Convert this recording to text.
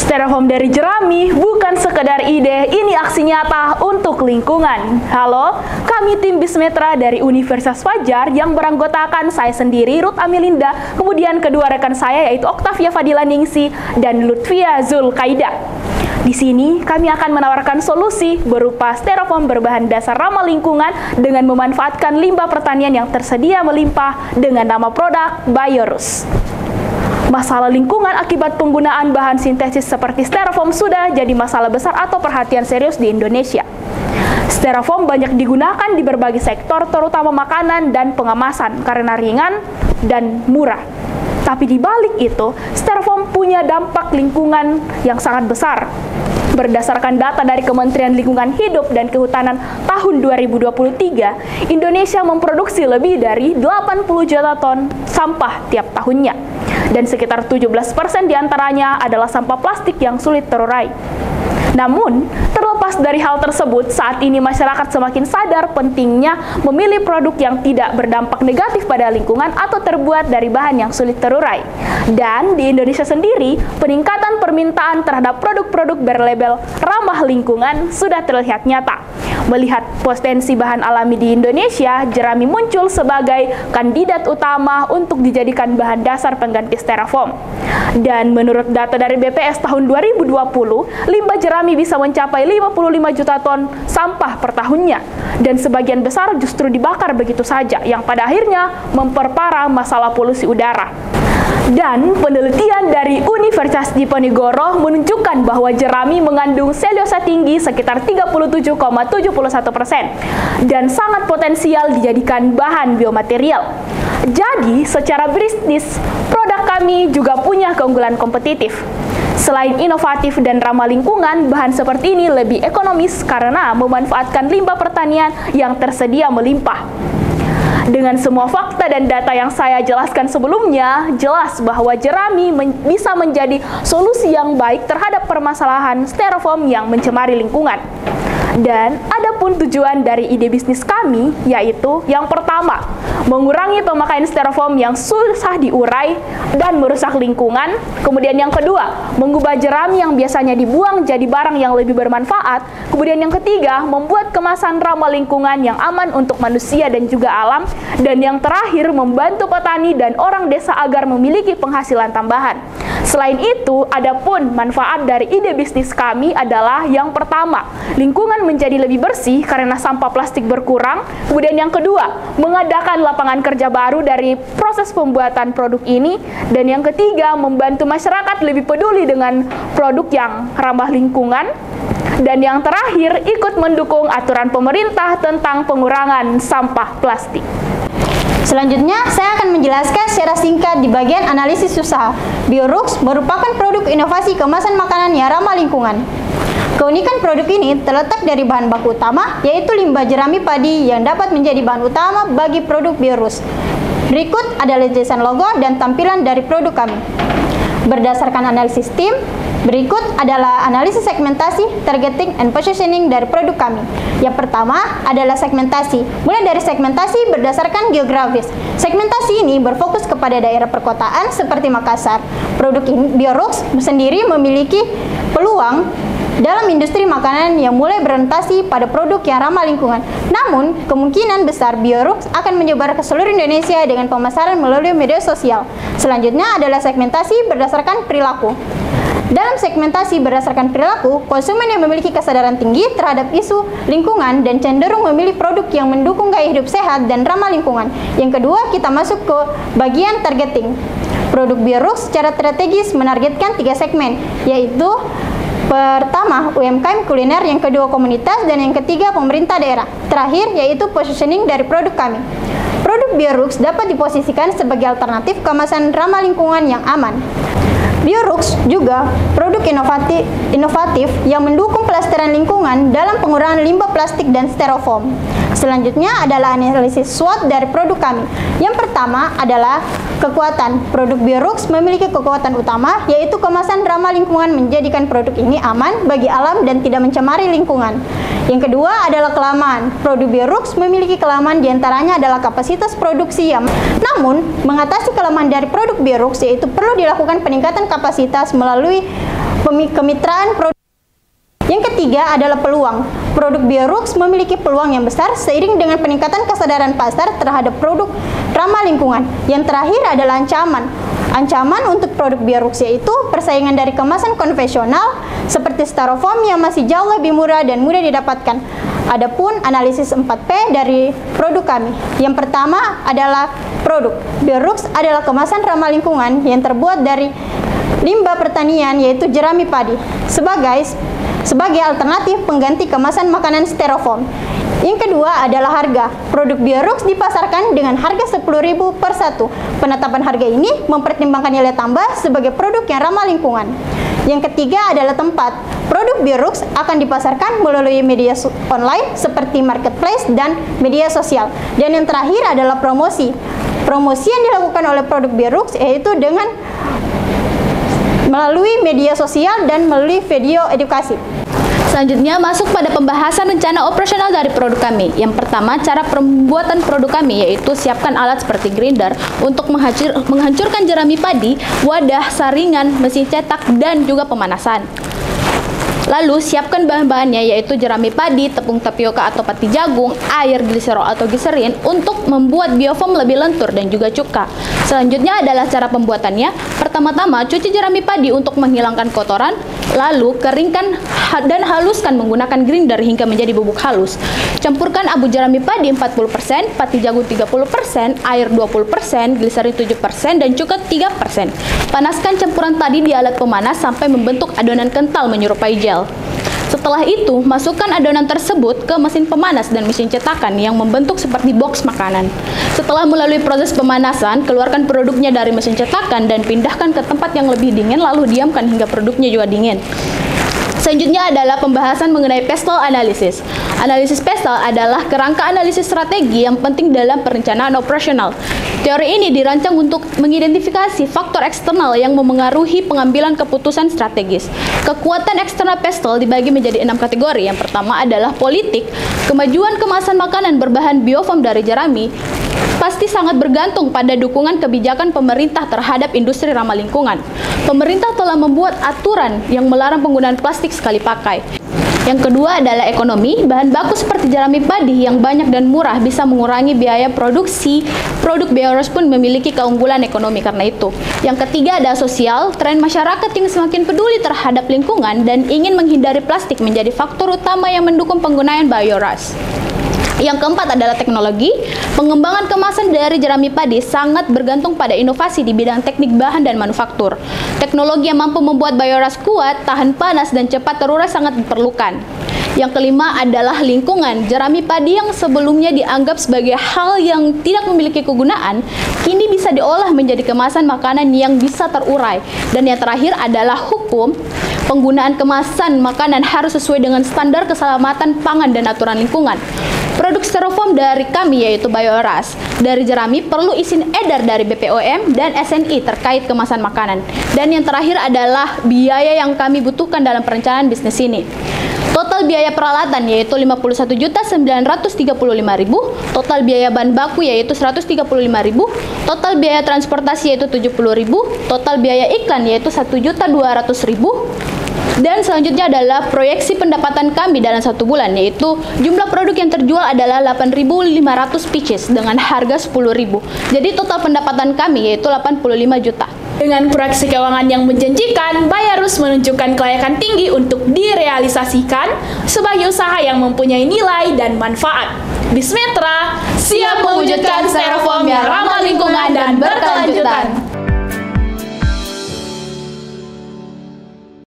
Styrofoam dari jerami bukan sekedar ide, ini aksi nyata untuk lingkungan. Halo, kami tim Bismetra dari Universitas Fajar yang beranggotakan saya sendiri, Ruth Amelinda, kemudian kedua rekan saya yaitu Oktavia Fadila Ningsi dan Lutfia Zulkaida. Di sini kami akan menawarkan solusi berupa styrofoam berbahan dasar ramah lingkungan dengan memanfaatkan limbah pertanian yang tersedia melimpah dengan nama produk Biorus. Masalah lingkungan akibat penggunaan bahan sintesis seperti styrofoam sudah jadi masalah besar atau perhatian serius di Indonesia. Styrofoam banyak digunakan di berbagai sektor, terutama makanan dan pengemasan, karena ringan dan murah. Tapi di balik itu, styrofoam punya dampak lingkungan yang sangat besar. Berdasarkan data dari Kementerian Lingkungan Hidup dan Kehutanan tahun 2023, Indonesia memproduksi lebih dari 80 juta ton sampah tiap tahunnya. Dan sekitar 17% diantaranya adalah sampah plastik yang sulit terurai. Namun, terlepas dari hal tersebut, saat ini masyarakat semakin sadar pentingnya memilih produk yang tidak berdampak negatif pada lingkungan atau terbuat dari bahan yang sulit terurai. Dan di Indonesia sendiri, peningkatan permintaan terhadap produk-produk berlabel ramah lingkungan sudah terlihat nyata. Melihat potensi bahan alami di Indonesia, jerami muncul sebagai kandidat utama untuk dijadikan bahan dasar pengganti styrofoam. Dan menurut data dari BPS tahun 2020, limbah jerami bisa mencapai 55 juta ton sampah per tahunnya. Dan sebagian besar justru dibakar begitu saja, yang pada akhirnya memperparah masalah polusi udara. Dan penelitian dari Universitas Diponegoro menunjukkan bahwa jerami mengandung selulosa tinggi sekitar 37,71% dan sangat potensial dijadikan bahan biomaterial. Jadi, secara bisnis, produk kami juga punya keunggulan kompetitif. Selain inovatif dan ramah lingkungan, bahan seperti ini lebih ekonomis karena memanfaatkan limbah pertanian yang tersedia melimpah. Dengan semua fakta dan data yang saya jelaskan sebelumnya, jelas bahwa jerami bisa menjadi solusi yang baik terhadap permasalahan styrofoam yang mencemari lingkungan. Dan adapun tujuan dari ide bisnis kami, yaitu yang pertama, mengurangi pemakaian styrofoam yang susah diurai dan merusak lingkungan. Kemudian yang kedua, mengubah jerami yang biasanya dibuang jadi barang yang lebih bermanfaat. Kemudian yang ketiga, membuat kemasan ramah lingkungan yang aman untuk manusia dan juga alam. Dan yang terakhir, membantu petani dan orang desa agar memiliki penghasilan tambahan. Selain itu, adapun manfaat dari ide bisnis kami adalah yang pertama, lingkungan menjadi lebih bersih karena sampah plastik berkurang. Kemudian yang kedua, mengadakan lapangan kerja baru dari proses pembuatan produk ini. Dan yang ketiga, membantu masyarakat lebih peduli dengan produk yang ramah lingkungan. Dan yang terakhir, ikut mendukung aturan pemerintah tentang pengurangan sampah plastik. Selanjutnya, saya akan menjelaskan secara singkat di bagian analisis usaha. Biorux merupakan produk inovasi kemasan makanan yang ramah lingkungan. Keunikan produk ini terletak dari bahan baku utama, yaitu limbah jerami padi yang dapat menjadi bahan utama bagi produk Biorux. Berikut adalah desain logo dan tampilan dari produk kami. Berdasarkan analisis tim, berikut adalah analisis segmentasi, targeting, and positioning dari produk kami. Yang pertama adalah segmentasi. Mulai dari segmentasi berdasarkan geografis. Segmentasi ini berfokus kepada daerah perkotaan seperti Makassar. Produk ini, Biorux sendiri memiliki peluang dalam industri makanan yang mulai berorientasi pada produk yang ramah lingkungan. Namun, kemungkinan besar Biorux akan menyebar ke seluruh Indonesia dengan pemasaran melalui media sosial. Selanjutnya adalah segmentasi berdasarkan perilaku. Dalam segmentasi berdasarkan perilaku, konsumen yang memiliki kesadaran tinggi terhadap isu lingkungan dan cenderung memilih produk yang mendukung gaya hidup sehat dan ramah lingkungan. Yang kedua, kita masuk ke bagian targeting. Produk Biorux secara strategis menargetkan 3 segmen, yaitu pertama, UMKM kuliner, yang kedua komunitas, dan yang ketiga pemerintah daerah. Terakhir, yaitu positioning dari produk kami. Produk Biorux dapat diposisikan sebagai alternatif kemasan ramah lingkungan yang aman. Biorux juga produk inovatif yang mendukung pelestarian lingkungan dalam pengurangan limbah plastik dan styrofoam. Selanjutnya adalah analisis SWOT dari produk kami. Yang pertama adalah kekuatan. Produk Biorux memiliki kekuatan utama, yaitu kemasan ramah lingkungan menjadikan produk ini aman bagi alam dan tidak mencemari lingkungan. Yang kedua adalah kelamahan. Produk Biorux memiliki kelamahan diantaranya adalah kapasitas produksi yang. Namun, mengatasi kelemahan dari produk Biorux yaitu perlu dilakukan peningkatan kapasitas melalui kemitraan produk. Yang ketiga adalah peluang. Produk Biorux memiliki peluang yang besar seiring dengan peningkatan kesadaran pasar terhadap produk ramah lingkungan. Yang terakhir adalah ancaman. Ancaman untuk produk Biorux yaitu persaingan dari kemasan konvensional seperti styrofoam yang masih jauh lebih murah dan mudah didapatkan. Adapun analisis 4P dari produk kami. Yang pertama adalah produk. Biorux adalah kemasan ramah lingkungan yang terbuat dari limbah pertanian yaitu jerami padi sebagai alternatif pengganti kemasan makanan styrofoam. Yang kedua adalah harga. Produk Biorux dipasarkan dengan harga 10.000 per satu. Penetapan harga ini mempertimbangkan nilai tambah sebagai produk yang ramah lingkungan. Yang ketiga adalah tempat. Produk Biorux akan dipasarkan melalui media online seperti marketplace dan media sosial. Dan yang terakhir adalah promosi. Promosi yang dilakukan oleh produk Biorux yaitu dengan melalui media sosial dan melalui video edukasi. Selanjutnya masuk pada pembahasan rencana operasional dari produk kami. Yang pertama, cara pembuatan produk kami yaitu siapkan alat seperti grinder untuk menghancurkan jerami padi, wadah, saringan, mesin cetak, dan juga pemanasan. Lalu siapkan bahan-bahannya yaitu jerami padi, tepung tapioka atau pati jagung, air, gliserol atau gliserin untuk membuat biofoam lebih lentur dan juga cuka. Selanjutnya adalah cara pembuatannya. Pertama-tama cuci jerami padi untuk menghilangkan kotoran, lalu keringkan dan haluskan menggunakan grinder hingga menjadi bubuk halus. Campurkan abu jerami padi 40%, pati jagung 30%, air 20%, gliserin 7% dan cuka 3%. Panaskan campuran tadi di alat pemanas sampai membentuk adonan kental menyerupai gel. Setelah itu, masukkan adonan tersebut ke mesin pemanas dan mesin cetakan yang membentuk seperti box makanan. Setelah melalui proses pemanasan, keluarkan produknya dari mesin cetakan dan pindahkan ke tempat yang lebih dingin lalu diamkan hingga produknya juga dingin. Selanjutnya adalah pembahasan mengenai PESTEL Analysis. Analisis PESTEL adalah kerangka analisis strategi yang penting dalam perencanaan operasional. Teori ini dirancang untuk mengidentifikasi faktor eksternal yang memengaruhi pengambilan keputusan strategis. Kekuatan eksternal PESTEL dibagi menjadi 6 kategori. Yang pertama adalah politik. Kemajuan kemasan makanan berbahan biofoam dari jerami pasti sangat bergantung pada dukungan kebijakan pemerintah terhadap industri ramah lingkungan. Pemerintah telah membuat aturan yang melarang penggunaan plastik sekali pakai. Yang kedua adalah ekonomi. Bahan baku seperti jerami padi yang banyak dan murah bisa mengurangi biaya produksi. Produk Biorux pun memiliki keunggulan ekonomi karena itu. Yang ketiga adalah sosial. Tren masyarakat yang semakin peduli terhadap lingkungan dan ingin menghindari plastik menjadi faktor utama yang mendukung penggunaan Biorux. Yang keempat adalah teknologi. Pengembangan kemasan dari jerami padi sangat bergantung pada inovasi di bidang teknik bahan dan manufaktur. Teknologi yang mampu membuat Biorux kuat, tahan panas, dan cepat terurai sangat diperlukan. Yang kelima adalah lingkungan. Jerami padi yang sebelumnya dianggap sebagai hal yang tidak memiliki kegunaan, kini bisa diolah menjadi kemasan makanan yang bisa terurai. Dan yang terakhir adalah hukum. Penggunaan kemasan makanan harus sesuai dengan standar keselamatan pangan dan aturan lingkungan. Produk styrofoam dari kami yaitu Biorux dari jerami perlu izin edar dari BPOM dan SNI terkait kemasan makanan. Dan yang terakhir adalah biaya yang kami butuhkan dalam perencanaan bisnis ini. Total biaya peralatan yaitu 51.935.000, total biaya bahan baku yaitu 135.000, total biaya transportasi yaitu 70.000, total biaya iklan yaitu 1.200.000. Dan selanjutnya adalah proyeksi pendapatan kami dalam 1 bulan, yaitu jumlah produk yang terjual adalah 8.500 pieces dengan harga 10.000. Jadi total pendapatan kami yaitu 85 juta. Dengan proyeksi keuangan yang menjanjikan, Biorux menunjukkan kelayakan tinggi untuk direalisasikan sebagai usaha yang mempunyai nilai dan manfaat. Bismetra siap mewujudkan styrofoam yang ramah lingkungan dan berkelanjutan.